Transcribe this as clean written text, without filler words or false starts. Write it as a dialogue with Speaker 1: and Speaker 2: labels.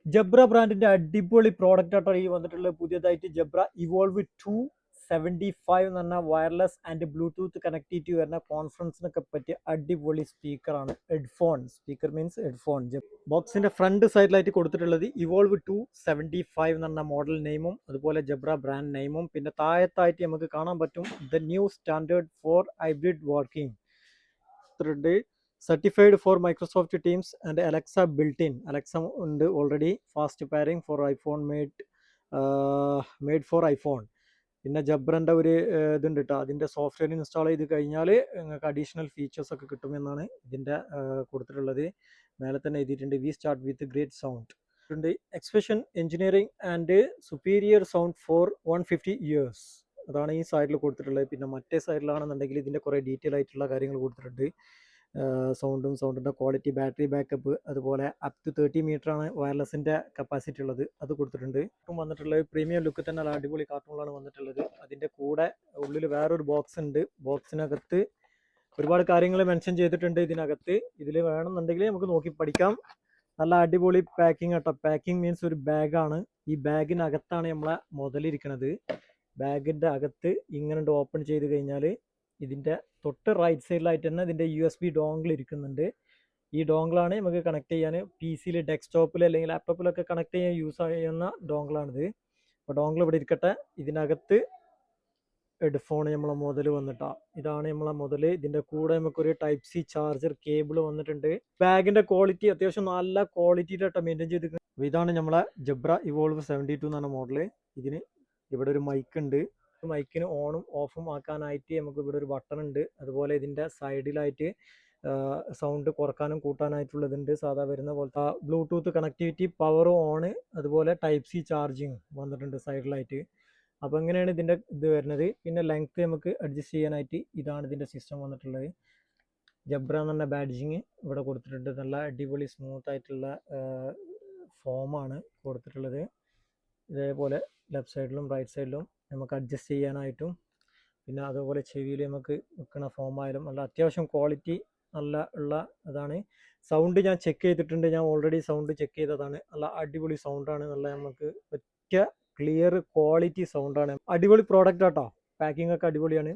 Speaker 1: ജബ്ര ബ്രാൻഡിന്റെ അടിപൊളി പ്രോഡക്റ്റ് ആയിട്ടാണ് ഈ വന്നിട്ടുള്ളത്. പുതിയതായിട്ട് ജബ്ര ഇവോൾവ് 275 എന്ന് പറഞ്ഞ വയർലെസ് ആൻഡ് ബ്ലൂടൂത്ത് കണക്ടിവിറ്റി വരുന്ന കോൺഫറൻസിനൊക്കെ പറ്റിയ അടിപൊളി സ്പീക്കറാണ്. Headphone speaker means headphone. ബോക്സിന്റെ ഫ്രണ്ട് സൈഡിലായിട്ട് കൊടുത്തിട്ടുള്ളത് ഇവോൾവ് 275 എന്ന് പറഞ്ഞ മോഡൽ നെയിമും അതുപോലെ ജബ്ര ബ്രാൻഡ് നെയിമും, പിന്നെ താഴത്തായിട്ട് നമുക്ക് കാണാൻ പറ്റും the new standard for hybrid working certified for Microsoft Teams and Alexa built-in. Alexa ഉണ്ട് already. Fast pairing for iPhone made for iPhone. പിന്നെ ജബ്രൻ്റെ ഒരു ഇതുണ്ട് കേട്ടോ, അതിൻ്റെ സോഫ്റ്റ്വെയർ ഇൻസ്റ്റാൾ ചെയ്ത് കഴിഞ്ഞാൽ നിങ്ങൾക്ക് അഡീഷണൽ ഫീച്ചേഴ്സ് ഒക്കെ കിട്ടുമെന്നാണ് ഇതിൻ്റെ കൊടുത്തിട്ടുള്ളത്. മേലെ തന്നെ എഴുതിയിട്ടുണ്ട് we start with great sound. Expression engineering and superior sound four 150 years. അതാണ് ഈ സൈഡിൽ കൊടുത്തിട്ടുള്ളത്. പിന്നെ മറ്റേ സൈഡിലാണെന്നുണ്ടെങ്കിൽ ഇതിൻ്റെ കുറേ ഡീറ്റെയിൽ ആയിട്ടുള്ള കാര്യങ്ങൾ കൊടുത്തിട്ടുണ്ട്. സൗണ്ടിൻ്റെ ക്വാളിറ്റി, ബാറ്ററി ബാക്കപ്പ്, അതുപോലെ അപ് ടു 30 മീറ്ററാണ് വയർലെസ്സിൻ്റെ കപ്പാസിറ്റി ഉള്ളത്, അത് കൊടുത്തിട്ടുണ്ട്. വന്നിട്ടുള്ളത് പ്രീമിയം ലുക്ക് തന്നെ നല്ല അടിപൊളി കാർട്ടൂണിലാണ് വന്നിട്ടുള്ളത്. അതിൻ്റെ കൂടെ ഉള്ളിൽ വേറൊരു ബോക്സ് ഉണ്ട്. ബോക്സിനകത്ത് ഒരുപാട് കാര്യങ്ങൾ മെൻഷൻ ചെയ്തിട്ടുണ്ട് ഇതിനകത്ത്. ഇതിൽ വേണമെന്നുണ്ടെങ്കിൽ നമുക്ക് നോക്കി പഠിക്കാം. നല്ല അടിപൊളി പാക്കിംഗ് കേട്ടോ. പാക്കിംഗ് മീൻസ് ഒരു ബാഗാണ്. ഈ ബാഗിനകത്താണ് നമ്മളെ മുതലിരിക്കുന്നത്. ബാഗിൻ്റെ അകത്ത് ഇങ്ങനെ ഓപ്പൺ ചെയ്ത് കഴിഞ്ഞാൽ ഇതിൻ്റെ തൊട്ട് റൈറ്റ് സൈഡിലായിട്ട് തന്നെ ഇതിൻ്റെ USB ഡോങ്കിൾ ഇരിക്കുന്നുണ്ട്. ഈ ഡോങ്കിളാണ് നമുക്ക് കണക്ട് ചെയ്യാൻ പി സിയിൽ, ഡെസ്ക്ടോപ്പിൽ അല്ലെങ്കിൽ ലാപ്ടോപ്പിലൊക്കെ കണക്ട് ചെയ്യാൻ യൂസ് ചെയ്യുന്ന ഡോങ്കിളാണിത്. അപ്പോൾ ഡോങ്കിൾ ഇവിടെ ഇരിക്കട്ടെ. ഇതിനകത്ത് ഹെഡ്ഫോൺ നമ്മളെ മുതൽ വന്നിട്ടാ, ഇതാണ് നമ്മളെ മുതൽ. ഇതിൻ്റെ കൂടെ നമുക്കൊരു ടൈപ്പ് സി ചാർജർ കേബിൾ വന്നിട്ടുണ്ട്. ബാഗിൻ്റെ ക്വാളിറ്റി അത്യാവശ്യം നല്ല ക്വാളിറ്റിയിലായിട്ട് മെയിൻറ്റെയിൻ ചെയ്തിരിക്കുന്നത്. അപ്പോൾ ഇതാണ് നമ്മളെ ജബ്ര ഇവോൾവ് 72 എന്നാണ് മോഡല്. ഇതിന് ഇവിടെ ഒരു മൈക്ക് ഉണ്ട്. മൈക്കിന് ഓണും ഓഫും ആക്കാനായിട്ട് നമുക്ക് ഇവിടെ ഒരു ബട്ടൺ ഉണ്ട്. അതുപോലെ ഇതിൻ്റെ സൈഡിലായിട്ട് സൗണ്ട് കുറക്കാനും കൂട്ടാനായിട്ടുള്ളതുണ്ട്. സാധാ വരുന്ന പോലത്തെ ബ്ലൂടൂത്ത് കണക്ടിവിറ്റി, പവർ ഓൺ, അതുപോലെ ടൈപ്പ് സി ചാർജിങ് വന്നിട്ടുണ്ട് സൈഡിലായിട്ട്. അപ്പോൾ എങ്ങനെയാണ് ഇതിൻ്റെ ഇത് വരുന്നത്. പിന്നെ ലെങ്ത് നമുക്ക് അഡ്ജസ്റ്റ് ചെയ്യാനായിട്ട് ഇതാണ് ഇതിൻ്റെ സിസ്റ്റം വന്നിട്ടുള്ളത്. ജബ്ര എന്ന് പറഞ്ഞ ബാഡ്ജിങ് ഇവിടെ കൊടുത്തിട്ടുണ്ട്. നല്ല അടിപൊളി സ്മൂത്ത് ആയിട്ടുള്ള ഫോമാണ് കൊടുത്തിട്ടുള്ളത്. ഇതേപോലെ ലെഫ്റ്റ് സൈഡിലും റൈറ്റ് സൈഡിലും നമുക്ക് അഡ്ജസ്റ്റ് ചെയ്യാനായിട്ടും, പിന്നെ അതുപോലെ ചെവിയിൽ നമുക്ക് വെക്കുന്ന ഫോമായാലും നല്ല അത്യാവശ്യം ക്വാളിറ്റി നല്ല ഉള്ള ഇതാണ്. സൗണ്ട് ഞാൻ ചെക്ക് ചെയ്തിട്ടുണ്ട്. ഞാൻ ഓൾറെഡി സൗണ്ട് ചെക്ക് ചെയ്തതാണ്. നല്ല അടിപൊളി സൗണ്ടാണ്. നല്ല നമുക്ക് പറ്റിയ ക്ലിയർ ക്വാളിറ്റി സൗണ്ടാണ്. അടിപൊളി പ്രോഡക്റ്റ് ആട്ടോ. പാക്കിംഗ് ഒക്കെ അടിപൊളിയാണ്.